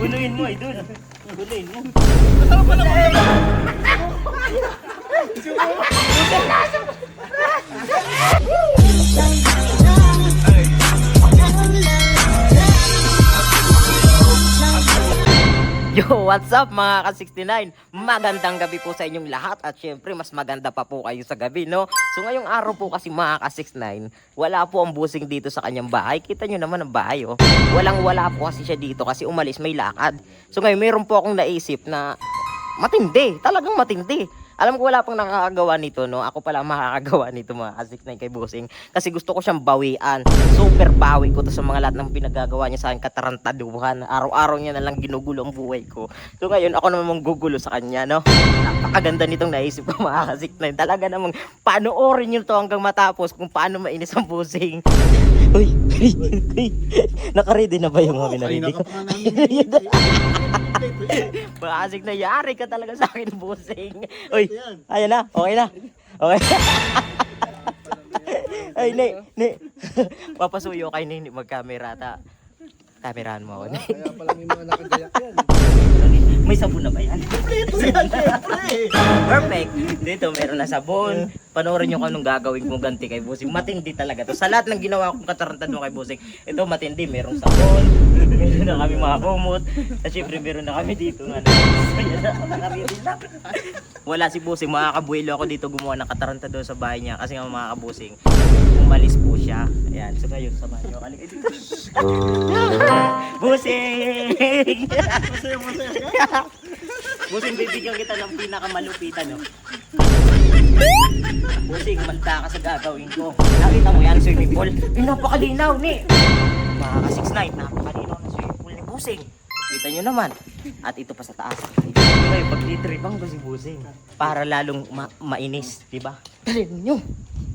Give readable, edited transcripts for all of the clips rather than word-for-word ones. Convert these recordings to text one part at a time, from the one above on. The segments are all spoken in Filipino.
Punuin mo, idol. Punuin mo. Yo, what's up mga ka-69? Magandang gabi po sa inyong lahat at syempre mas maganda pa po kayo sa gabi, no? So ngayong araw po kasi mga ka-69, wala po ang busing dito sa kanyang bahay. Kita nyo naman ang bahay, oh. Walang-wala po kasi siya dito kasi umalis, may lakad. So ngayon meron po akong naisip na matindi, talagang matindi. Alam ko wala pang nakakagawa nito, no? Ako pala makakagawa nito mga ka-69 kay Bossing. Kasi gusto ko siyang bawian. Super bawi ko to sa mga lahat ng pinagagawa niya sa akin, katarantaduhan. Araw-araw niya na lang ginugulo ang buhay ko. So ngayon ako naman gugulo sa kanya, no? Napakaganda nitong naisip ko mga ka-69. Talaga namang panoorin niyo to hanggang matapos kung paano mainis ang Bossing. Uy, naka-ready na ba yung mga binarili ko? Pakasig na yari ka talaga sa akin, Bossing. Uy, ayan na, okay na. Okay. Ay, ni. Papasuyo kay ni mag-camera ta. Kamerahan mo ako. Kaya pala may mga nakagayak yan. May sabon na ba yan? Kompleto yan, syempre. Perfect. Dito meron na sabon. Panoorin nyo kung anong gagawin kong ganti kay Bossing. Matindi talaga to. Sa lahat ng ginawa kong katarantado kay Bossing, ito matindi. Merong sabon. Meron na kami mga kumot. At syempre meron na kami dito. Wala si Bossing. Makakabuelo ako dito gumawa ng katarantado sa bahay niya. Kasi nga mga kabusing, umalis po siya. Ayan. So ngayon, samahan nyo. Kaligay dito. Bossing! Masaya. Bossing, bibigyan kita ng pinakamalupitan, no? Bossing, manta ka sa gagawin ko. Nakita mo yan, swimming pool? Ay, napakalinaw, ni! Mga ka-69, napakalinaw na swimming pool ni Bossing. Kita nyo naman. At ito pa sa taas. Ngayon, pag-titripang ko si Bossing. Para lalong mainis, diba? Dalhin nyo!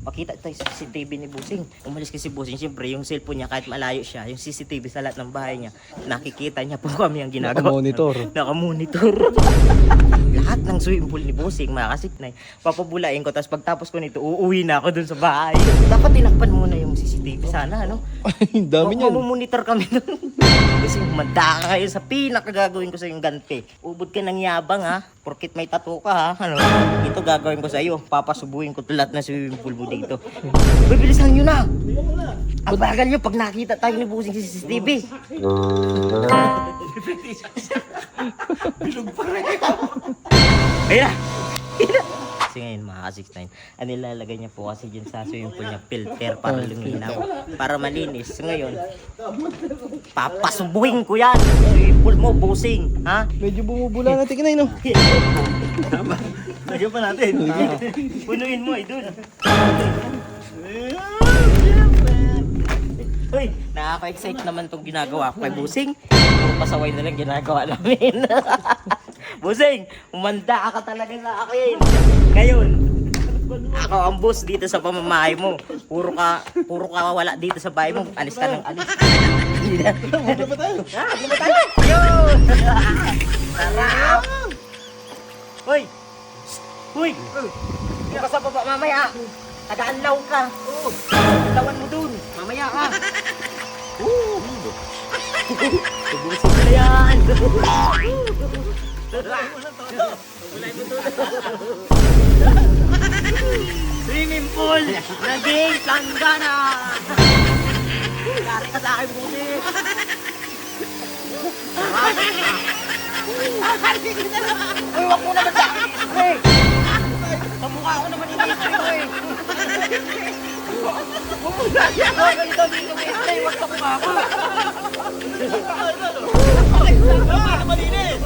Pakita tayo sa CCTV ni Bossing. Umalis kasi Bossing, siyempre yung cellphone niya kahit malayo siya, yung CCTV sa lahat ng bahay niya, nakikita niya po kami ang ginagawa. Nakamonitor. Nakamonitor. Lahat ng swimming pool ni Bossing, makakasiknay. Papabulain ko, tapos pagtapos ko nito, uuwi na ako dun sa bahay. Dapat tinakpan muna yung CCTV sana, ano? Ay, dami niyan. Mamumonitor kami nun. Kasi manda ka kayo sa pinakagagawin ko sa yung ganti. Ubod ka ng yabang, ha? Porkit may tattoo ka, ha? Ano? Ito gagawin ko sa iyo. Papasubuhin ko lahat ng swimming pool mo dito. Bibilisan nyo na! Ang bagal nyo pag nakita tayo ni Bossing sa CCTV. Bilog pa rin. Ayun na! Kasi ngayon mga ka-69, ang nilalagay niya po kasi dyan sa swimming pool niya, filter para luminaw, para malinis. So ngayon, papasubuhin ko yan! Swimming pool mo, Bossing! Ha? Medyo bumubula na tingnan, no? Tama. Lagyan pa natin. Punuin mo, idol. Uy, nakaka-excite naman itong ginagawa ko kay Bossing. Puro pasaway na lang ginagawa namin. Bossing, umanda ka talaga sa akin. Ngayon, ako ang boss dito sa pamamahay mo. Puro ka wala dito sa bahay mo. Alis ka ng alis. Muna pa tayo. Ha, di ba tayo? Yun! Sarap! Hoy! Hoy! Hindi ka sa baba mamaya. Taga-anlaw ka. Anlawan mo dun. Mamaya ka. Tubusin mo na yan. Swimming pool! Naging planggana! Kari ka sa akin, Bossing! Uy, wag mo naman sa akin! Hey! Pamukha ko naman inisip ko eh! Hoy, ganito dito may stay, wag ka mukha ko! Malinis!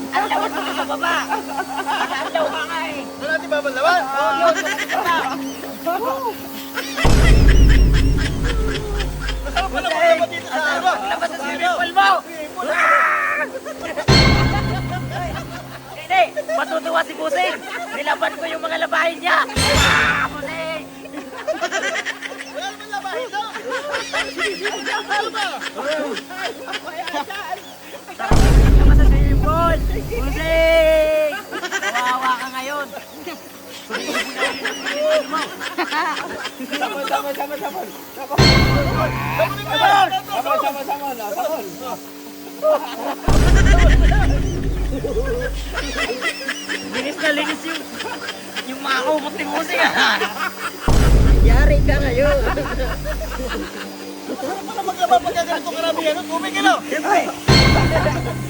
Ang lawan mo sa baba! Ang law ka nga eh! Wala natin babalawan? Yun, sa baba! Masarap pala maglabas dito sa ano? Labas sa swimming pool mo! Hindi! Matutuwa si Bossing! Nilaban ko yung mga labahin niya! Bossing! Wala naman labahin to! Ano ba? Labas sa swimming pool! Bossing! Kawawa ka ngayon! Linis yung mga kumot ni Musing. Yari ka ngayon. Ano maglaba pagka ganito karamihan? Ano? Tubig ano? Siyempre.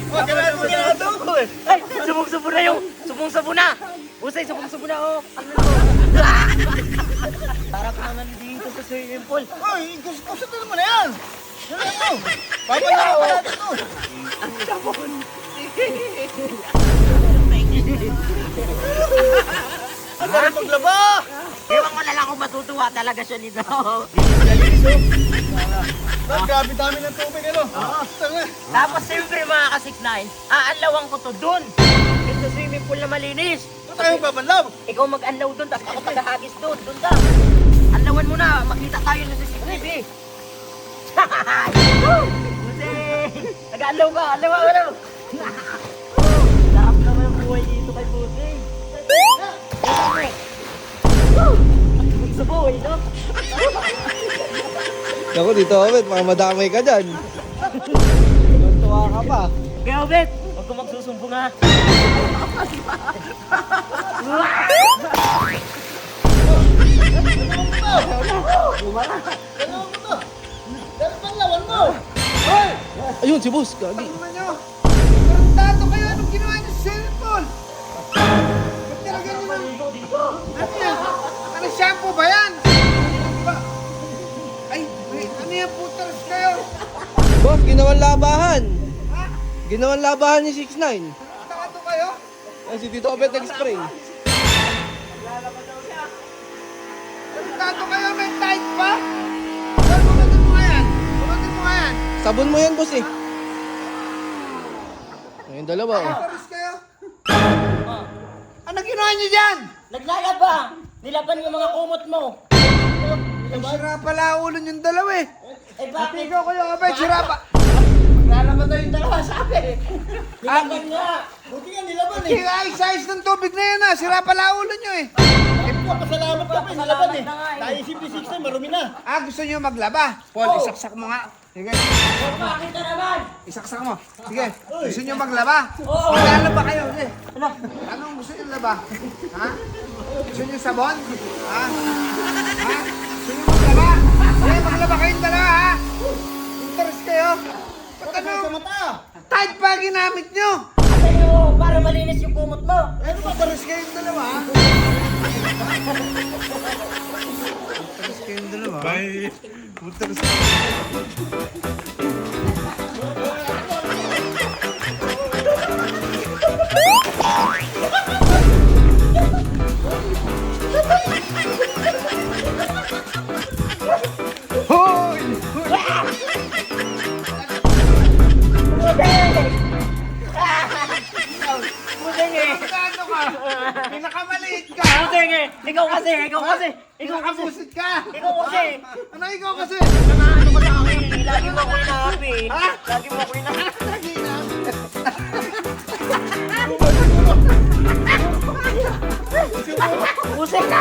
Oh, kailangan mo ginagawa ko eh. Ay, subong-subo na yung. Subong-subo na. Usay, subong-subo na oh. Ano to? Sarap naman dito sa swimming pool. Oy, gusto mo na yan. Yan mo. Papalawa pa natin to. Ang sarap maglaba. Ewan ko na lang kung matutuwa talaga siya nito. Grabe dami ng tubig ano. Tanga. Tapos siyempre mga ka-6ix9ine, aanlawan ko to dun. Yung sa swimming pool na malinis. Ito tayo babanlaw. Ikaw mag-anlaw dun, tapos ako tagahagis dun. Dun ka. Anlawan mo na, makita tayo na sa CCTV. Busi! Nag-anlaw ka, anlawan mo na. Sarap naman ang buhay dito kay Busi. Sa buhay, no? Ako dito, Obet, mga madamay ka dyan. Tuwa ka pa. Kaya, Obet, huwag ko magsusumbong ha. Ayun, si boss, gagi. Tato kayo, anong ginawa niyo sa cellphone? Ba't talaga nyo lang? Ano yan? Ano shampoo ba yan? Ay, ano yan putas kayo? Boss, ginawang labahan. Ha? Ginawang labahan ni 6ix9ine. Tato kayo? Ay, si Tito Obet nag-spray. Tato kayo, may tight pa? Bumatin mo nga yan. Bumatin mo nga yan. Sabon mo yan, boss eh. Ayun, dalawa oh. Taris kayo? Ano ginawa niyo dyan? Naglalaba! Nilaban yung mga kumot mo. Sira pala ulo yung dalawa eh. Eh bakit? Ikaw kayo, abay, sira pa. Naglalaba daw yung dalawa, sabi. Nilaban nga. Buti nga nilaban eh. Size ng tubig na yan ah. Sira pala ulo nyo eh. Pasalamat ka pa, nilaban eh. Naisip ni 6 na, marumi na. Ah, gusto nyo maglaba? Paul, isaksak mo nga. Sige, Bakit na naman? isaksak mo. Sige, gusto nyo maglaba? Oo. Maglalaba kayo. Sige. Ano? Anong gusto nyo laba? Ha? Gusto nyo sabon? Ha? Ha? Gusto nyo maglaba? Sige, maglaba kayong dalawa ha? Interes kayo? Ba't ano? Tight pa ginamit nyo? Kasi mo, para malinis yung kumot mo. Ano ba, interes kayong dalawa ha? Interes kayong dalawa? Bye! Interes Hoy! Pusing eh. Ano ka? Pinakamaliit ka! Pusing eh. Ikaw kasi. Pinakabusit ka! Ikaw kasi. Ano ikaw kasi? Nakaano ka sa akin. Lagi mo ako inaapin. Lagi mo ako inaapin. Pusing na.